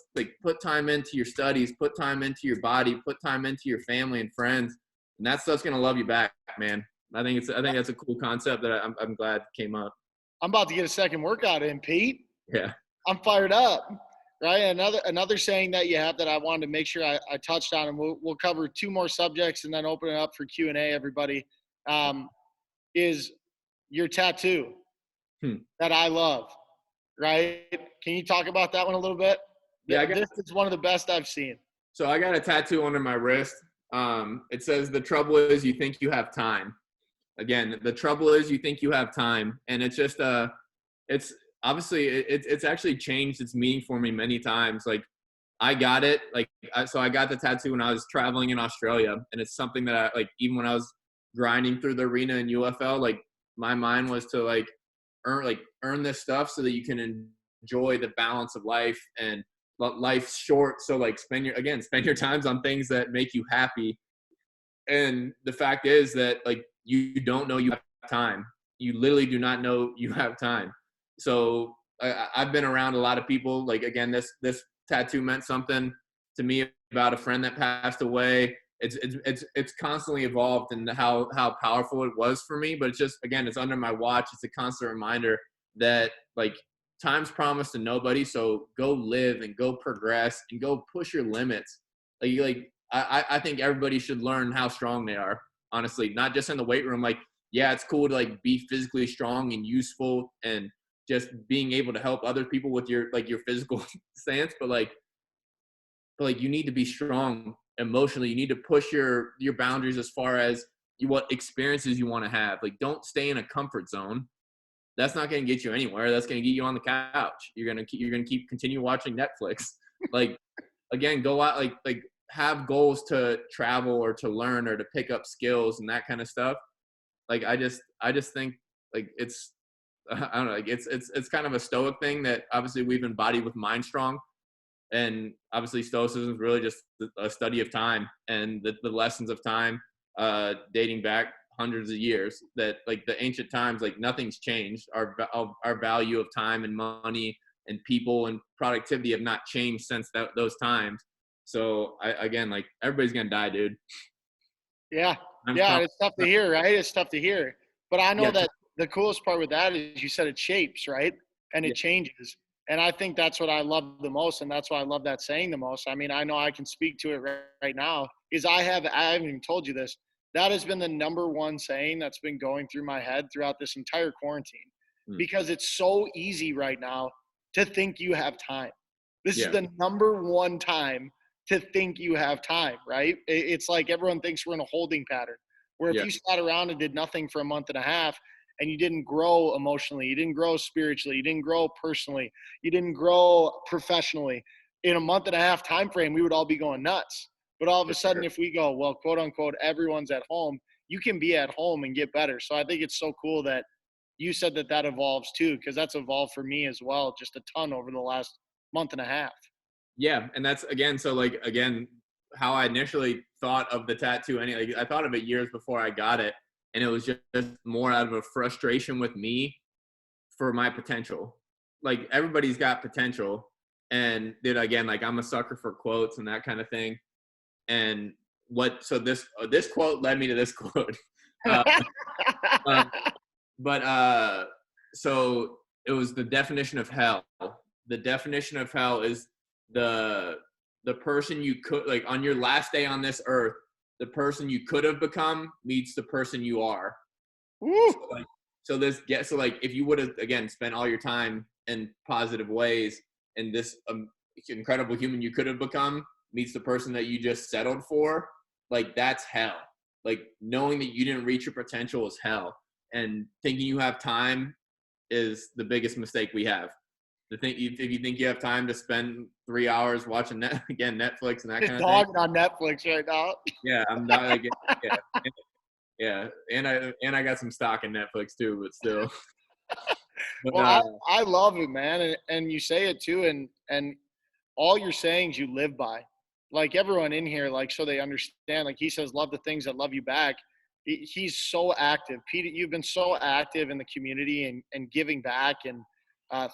time into your studies, put time into your body, put time into your family and friends, and that stuff's gonna love you back, man. I think that's a cool concept that I'm glad came up. I'm about to get a second workout in, Pete. Yeah. I'm fired up. Right. Another saying that you have that I wanted to make sure I touched on, and we'll cover two more subjects and then open it up for Q&A, everybody, is your tattoo that I love. Right. Can you talk about that one a little bit? Yeah, this is one of the best I've seen. So I got a tattoo under my wrist. It says, "The trouble is you think you have time." Again, the trouble is you think you have time. And it's just, it's obviously, it's actually changed its meaning for me many times. Like, I got it. So I got the tattoo when I was traveling in Australia. And it's something that I, like, even when I was grinding through the arena in UFL, like, my mind was to earn this stuff so that you can enjoy the balance of life, and life's short. So like, spend your times on things that make you happy. And the fact is that, like, you don't know you have time. You literally do not know you have time. So I've been around a lot of people. Like, again, this tattoo meant something to me about a friend that passed away. It's constantly evolved in how powerful it was for me. But it's just, again, it's under my watch. It's a constant reminder that, like, time's promised to nobody. So go live and go progress and go push your limits. I think everybody should learn how strong they are, honestly, not just in the weight room. Like, yeah, it's cool to, like, be physically strong and useful and just being able to help other people with your physical stance. But you need to be strong emotionally. You need to push your boundaries as far as what experiences you want to have. Like, don't stay in a comfort zone. That's not going to get you anywhere. That's going to get you on the couch. You're going to continue watching Netflix. Like, again, go out, like have goals to travel or to learn or to pick up skills and that kind of stuff. Like, I just think, like, it's, I don't know, like, it's kind of a stoic thing that obviously we've embodied with MindStrong. And obviously stoicism is really just a study of time and the lessons of time, dating back hundreds of years. That, like, the ancient times, like, nothing's changed. Our value of time and money and people and productivity have not changed since those times. So again, like, everybody's gonna die, dude. Yeah. It's tough to hear, right? It's tough to hear. But I know that the coolest part with that is you said it shapes, right? And it changes. And I think that's what I love the most. And that's why I love that saying the most. I mean, I know I can speak to it right now, is I haven't even told you this. That has been the number one saying that's been going through my head throughout this entire quarantine, because it's so easy right now to think you have time. This is the number one time to think you have time, right? It's like everyone thinks we're in a holding pattern, where if you sat around and did nothing for a month and a half and you didn't grow emotionally, you didn't grow spiritually, you didn't grow personally, you didn't grow professionally, in a month and a half time frame, we would all be going nuts. But all of a sudden, if we go, well, quote unquote, everyone's at home, you can be at home and get better. So I think it's so cool that you said that evolves too, because that's evolved for me as well, just a ton over the last month and a half. Yeah, and that's, again, so, like, again, how I initially thought of the tattoo. I thought of it years before I got it, and it was just more out of a frustration with me for my potential. Like, everybody's got potential, and then, again, like, I'm a sucker for quotes and that kind of thing. And so this quote led me to this quote. So it was the definition of hell. The definition of hell is the person you could, like, on your last day on this earth, the person you could have become meets the person you are. Woo! So if you would have, again, spent all your time in positive ways, and this incredible human you could have become meets the person that you just settled for, like, that's hell. Like, knowing that you didn't reach your potential is hell. And thinking you have time is the biggest mistake we have. If you think you have time to spend 3 hours watching Netflix and that kind of thing. Dogging on Netflix right now. Yeah, I'm not like, yeah, and I got some stock in Netflix too, but still. But Well, I love it, man, and you say it too, and all your sayings you live by. Like everyone in here, like so they understand. Like he says, love the things that love you back. He's so active. Pete, you've been so active in the community and giving back and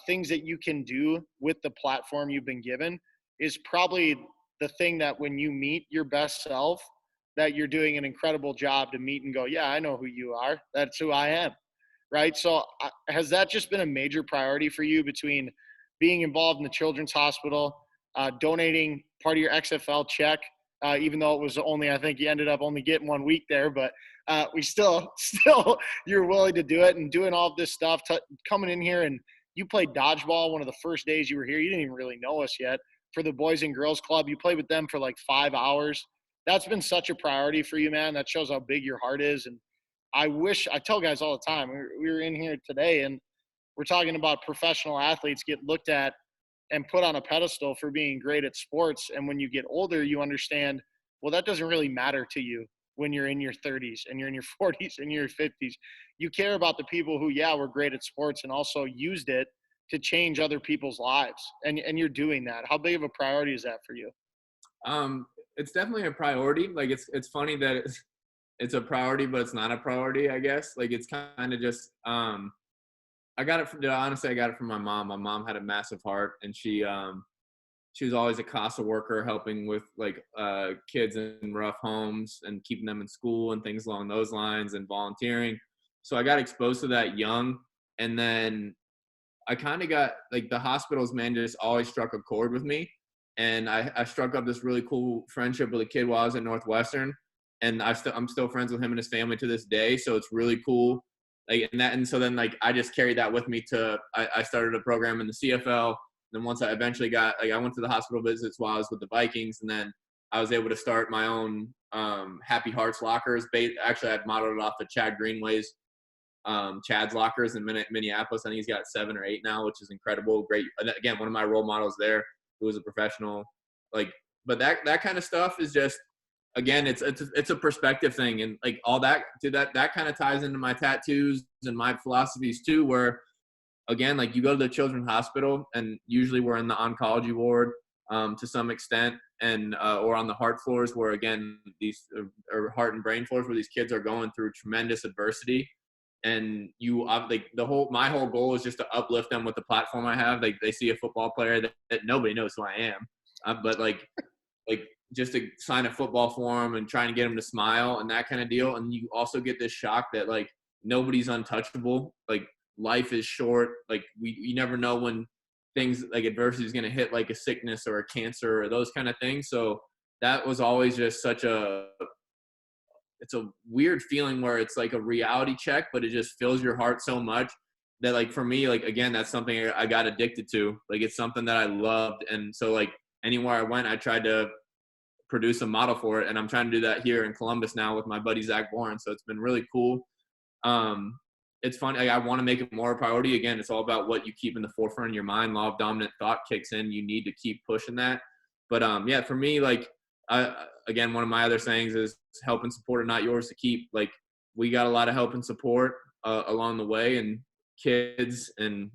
things that you can do with the platform you've been given is probably the thing that when you meet your best self, that you're doing an incredible job to meet and go, yeah, I know who you are. That's who I am. Right. So has that just been a major priority for you between being involved in the Children's Hospital, donating part of your XFL check, even though it was only, I think you ended up only getting 1 week there, but we still you're willing to do it and doing all of this stuff, coming in here and you played dodgeball one of the first days you were here. You didn't even really know us yet. For the Boys and Girls Club, you played with them for like 5 hours. That's been such a priority for you, man. That shows how big your heart is. And I tell guys all the time, we were in here today and we're talking about professional athletes get looked at and put on a pedestal for being great at sports. And when you get older, you understand, well, that doesn't really matter to you when you're in your 30s and you're in your 40s and your 50s. You care about the people who, yeah, were great at sports and also used it to change other people's lives. And you're doing that. How big of a priority is that for you? It's definitely a priority. Like it's funny that it's a priority, but it's not a priority, I guess. Like it's kind of just, honestly, I got it from my mom. My mom had a massive heart and she was always a CASA worker helping with like kids in rough homes and keeping them in school and things along those lines and volunteering. So I got exposed to that young. And then I kind of got like the hospitals, man, just always struck a chord with me. And I struck up this really cool friendship with a kid while I was at Northwestern. And I'm still friends with him and his family to this day. So it's really cool. And so then like I just carried that with me I started a program in the CFL. Then once I eventually I went to the hospital visits while I was with the Vikings, and then I was able to start my own Happy Hearts lockers. Actually, I've modeled it off of Chad Greenway's Chad's lockers in Minneapolis. I think he's got 7 or 8 now, which is incredible. Great. Again, one of my role models there, who was a professional. But that kind of stuff is just, again, it's a perspective thing, and like all that kind of ties into my tattoos and my philosophies too, where again, like you go to the Children's Hospital and usually we're in the oncology ward to some extent, and or on the heart floors where again these or heart and brain floors where these kids are going through tremendous adversity, and my whole goal is just to uplift them with the platform I have. Like they see a football player that nobody knows who I am, but like just to sign a football for them and trying to get them to smile and that kind of deal. And you also get this shock that like nobody's untouchable. Like life is short. Like you never know when things like adversity is going to hit, like a sickness or a cancer or those kind of things. So that was always just it's a weird feeling where it's like a reality check, but it just fills your heart so much that like for me, like again, that's something I got addicted to. Like it's something that I loved. And so like anywhere I went, I tried to produce a model for it, and I'm trying to do that here in Columbus now with my buddy Zach Bourne. So it's been really cool. It's fun. Like, I want to make it more a priority. Again, it's all about what you keep in the forefront of your mind. Law of dominant thought kicks in. You need to keep pushing that. But yeah, for me, like again, one of my other sayings is help and support are not yours to keep. Like we got a lot of help and support along the way, and kids and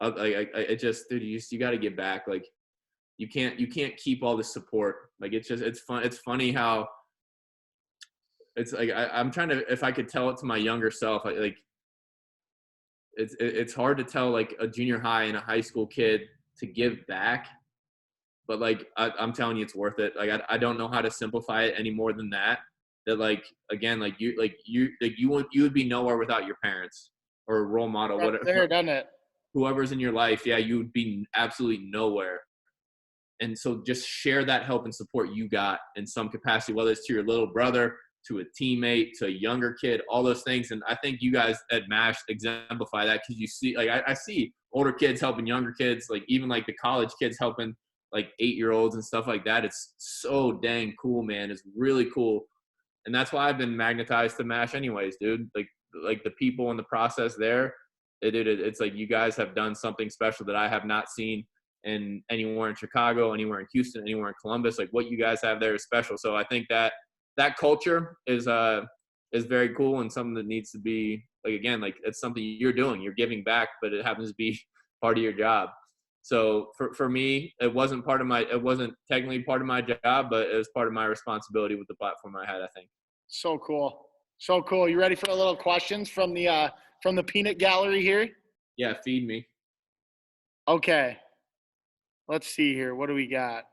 it just, dude, you got to get back. Like you can't keep all this support. Like it's fun. It's funny how it's like I'm trying to, if I could tell it to my younger self, it's hard to tell like a junior high and a high school kid to give back, but like I'm telling you, it's worth it. Like I don't know how to simplify it any more than that. That like again, you would be nowhere without your parents or a role model, Right whatever. there, done it. Whoever's in your life, yeah, you would be absolutely nowhere. And so just share that help and support you got in some capacity, whether it's to your little brother, to a teammate, to a younger kid, all those things. And I think you guys at MASH exemplify that, because you see, like I see older kids helping younger kids, like even like the college kids helping like 8-year-olds and stuff like that. It's so dang cool, man. It's really cool. And that's why I've been magnetized to MASH anyways, dude. Like the people in the process there, It's like you guys have done something special that I have not seen in anywhere in Chicago, anywhere in Houston, anywhere in Columbus. Like what you guys have there is special. So I think that culture is very cool and something that needs to be like, again, like it's something you're doing, you're giving back, but it happens to be part of your job. So for me, it wasn't technically part of my job, but it was part of my responsibility with the platform I had, I think. So cool. So cool. You ready for a little questions from the peanut gallery here? Yeah. Feed me. Okay. Let's see here. What do we got?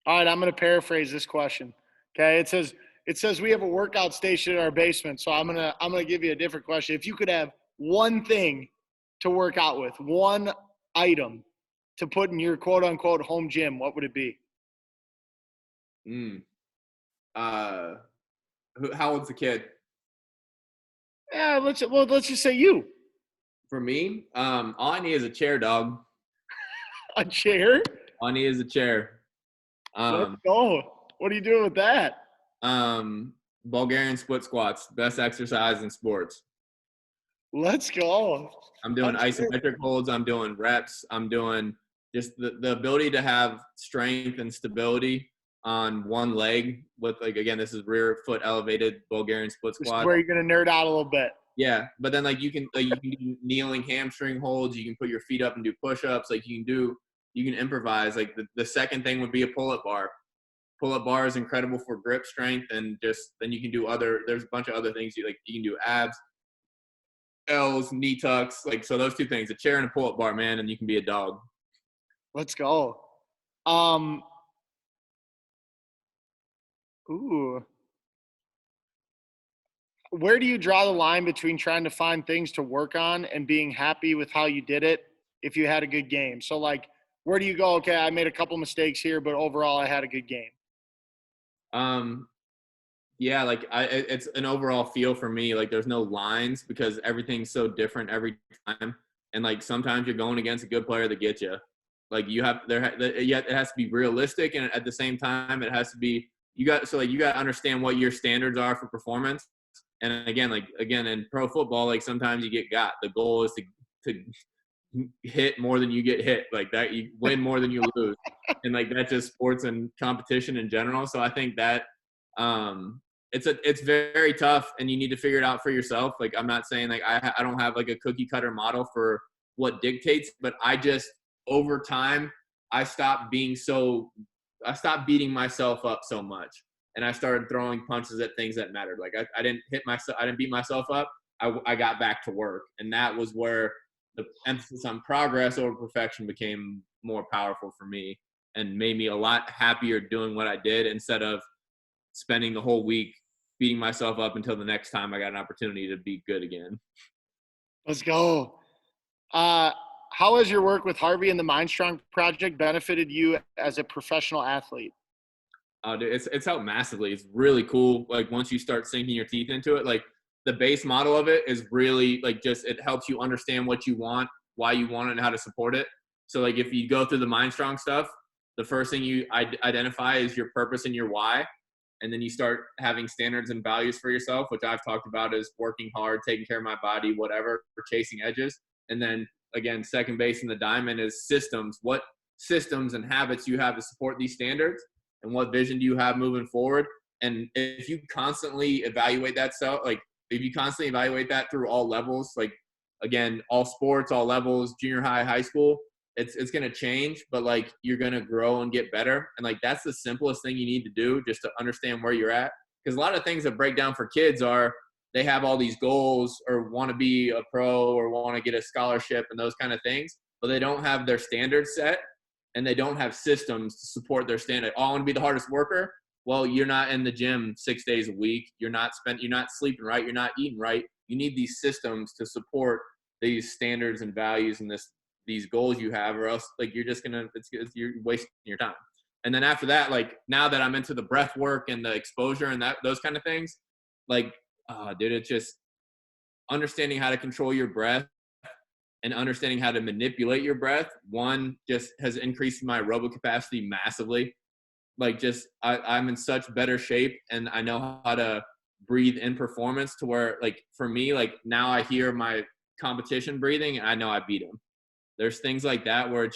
All right, I'm going to paraphrase this question. Okay, it says we have a workout station in our basement. So I'm gonna give you a different question. If you could have one thing to work out with, one item to put in your quote unquote home gym, what would it be? How old's the kid? Yeah, let's just say you. For me, all I need is a chair, dog. A chair? All I need is a chair. Let's go. What are you doing with that? Bulgarian split squats, best exercise in sports. Let's go. I'm doing isometric holds. I'm doing reps. I'm doing just the ability to have strength and stability on one leg with, like, again, this is rear foot elevated Bulgarian split This squat. is where you're going to nerd out a little bit. Yeah. But then like you can do kneeling hamstring holds. You can put your feet up and do push-ups. Like you can improvise. Like the second thing would be a pull-up bar. Pull-up bar is incredible for grip strength, and just then you can do there's a bunch of other things you can do abs, L's, knee tucks, like, so those two things, a chair and a pull-up bar, man, and you can be a dog. Let's go. Ooh. Where do you draw the line between trying to find things to work on and being happy with how you did it if you had a good game? So, like, where do you go, okay, I made a couple mistakes here, but overall I had a good game? Yeah, like it's an overall feel for me. Like there's no lines because everything's so different every time. And like sometimes you're going against a good player that gets you. Like it has to be realistic, and at the same time it has to be you got to understand what your standards are for performance. And again, in pro football, like sometimes you get got. The goal is to hit more than you get hit, like that you win more than you lose, and like that's just sports and competition in general. So I think that it's very tough, and you need to figure it out for yourself. Like I'm not saying like I don't have like a cookie cutter model for what dictates, but I just over time I stopped beating myself up so much, and I started throwing punches at things that mattered. Like I didn't beat myself up. I got back to work, and that was where the emphasis on progress over perfection became more powerful for me and made me a lot happier doing what I did instead of spending the whole week beating myself up until the next time I got an opportunity to be good again. Let's go. How has your work with Harvey and the MindStrong Project benefited you as a professional athlete? Dude, it's helped massively. It's really cool. Like once you start sinking your teeth into it, like the base model of it is really like just it helps you understand what you want, why you want it, and how to support it. So like if you go through the MindStrong stuff, the first thing you identify is your purpose and your why. And then you start having standards and values for yourself, which I've talked about as working hard, taking care of my body, whatever, or chasing edges. And then again, second base in the diamond is systems. What systems and habits you have to support these standards, and what vision do you have moving forward? And if you constantly evaluate that stuff, like if you constantly evaluate that through all levels, like again, all sports, all levels, junior high, high school, it's going to change, but like you're going to grow and get better. And like that's the simplest thing you need to do just to understand where you're at. Because a lot of things that break down for kids are they have all these goals or want to be a pro or want to get a scholarship and those kind of things, but they don't have their standards set and they don't have systems to support their standard. Oh, I want to be the hardest worker. Well, you're not in the gym 6 days a week. You're not sleeping right. You're not eating right. You need these systems to support these standards and values and these goals you have, or else like you're just you're wasting your time. And then after that, like now that I'm into the breath work and the exposure and those kind of things, like, dude, it's just understanding how to control your breath and understanding how to manipulate your breath. One just has increased my aerobic capacity massively. Like just I'm in such better shape, and I know how to breathe in performance to where, like, for me, like, now I hear my competition breathing and I know I beat them. There's things like that where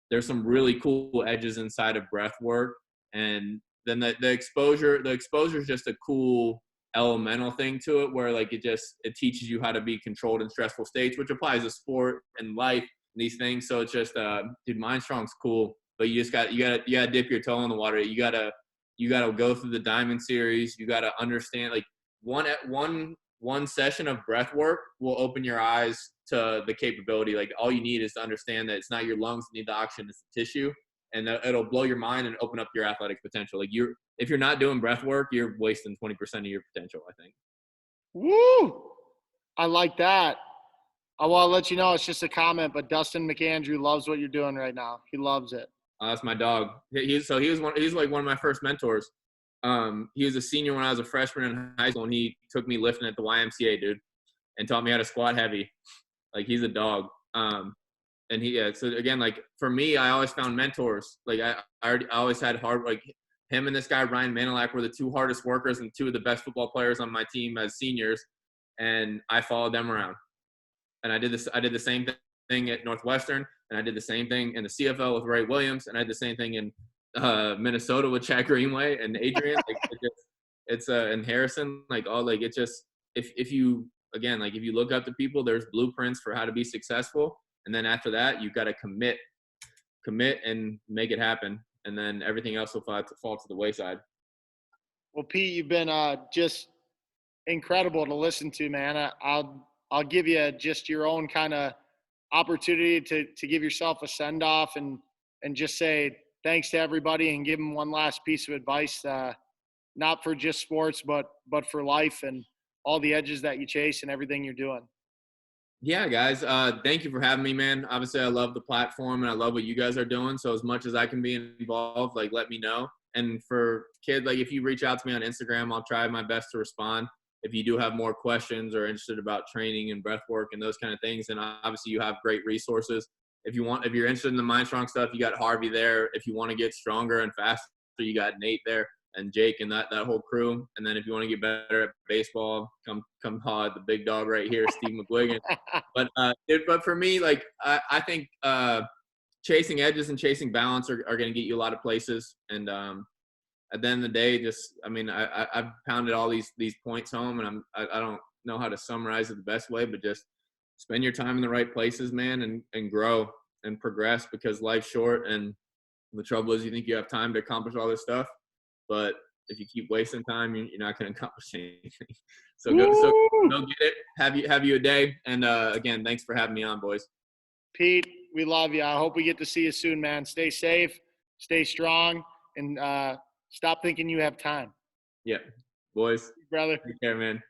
there's some really cool edges inside of breath work. And then the exposure is just a cool elemental thing to it, where like it teaches you how to be controlled in stressful states, which applies to sport and life and these things. So it's just dude, MindStrong's cool, but you gotta dip your toe in the water. You gotta go through the Diamond series. You gotta understand, like, one session of breath work will open your eyes to the capability. Like, all you need is to understand that it's not your lungs that need the oxygen, it's the tissue, and it'll blow your mind and open up your athletic potential. Like, if you're not doing breath work, you're wasting 20% of your potential, I think. Woo! I like that. I want to let you know it's just a comment, but Dustin McAndrew loves what you're doing right now. He loves it. That's my dog. He's like one of my first mentors. He was a senior when I was a freshman in high school, and he took me lifting at the YMCA, dude, and taught me how to squat heavy. Like, he's a dog. And so again, like, for me, I always found mentors. Like, I always had like, him and this guy, Ryan Manilak, were the two hardest workers and two of the best football players on my team as seniors. And I followed them around. And I did the same thing at Northwestern, and I did the same thing in the CFL with Ray Williams, and I did the same thing in Minnesota with Chad Greenway and Adrian. Like, and Harrison, like, all, like, it's just, if you look up to people, there's blueprints for how to be successful. And then after that, you've got to commit and make it happen. And then everything else will fall to the wayside. Well, Pete, you've been just incredible to listen to, man. I'll give you just your own kind of opportunity to give yourself a send off and just say thanks to everybody and give them one last piece of advice, not for just sports, but for life and all the edges that you chase and everything you're doing. Yeah, guys. Thank you for having me, man. Obviously, I love the platform and I love what you guys are doing. So as much as I can be involved, like, let me know. And for kids, like, if you reach out to me on Instagram, I'll try my best to respond. If you do have more questions or interested about training and breath work and those kind of things, then obviously you have great resources. If you're interested in the MindStrong stuff, you got Harvey there. If you want to get stronger and faster, you got Nate there and Jake and that whole crew. And then if you want to get better at baseball, come hard, the big dog right here, Steve McGuigan. But for me, like, I think chasing edges and chasing balance are going to get you a lot of places. And at the end of the day, I've pounded all these points home, and I don't know how to summarize it the best way, but just spend your time in the right places, man, and grow and progress, because life's short. And the trouble is, you think you have time to accomplish all this stuff, but if you keep wasting time, you're not going to accomplish anything. So go get it. Have you a day. And again, thanks for having me on, boys. Pete, we love you. I hope we get to see you soon, man. Stay safe, stay strong, and stop thinking you have time. Yeah, boys. Brother. Take care, man.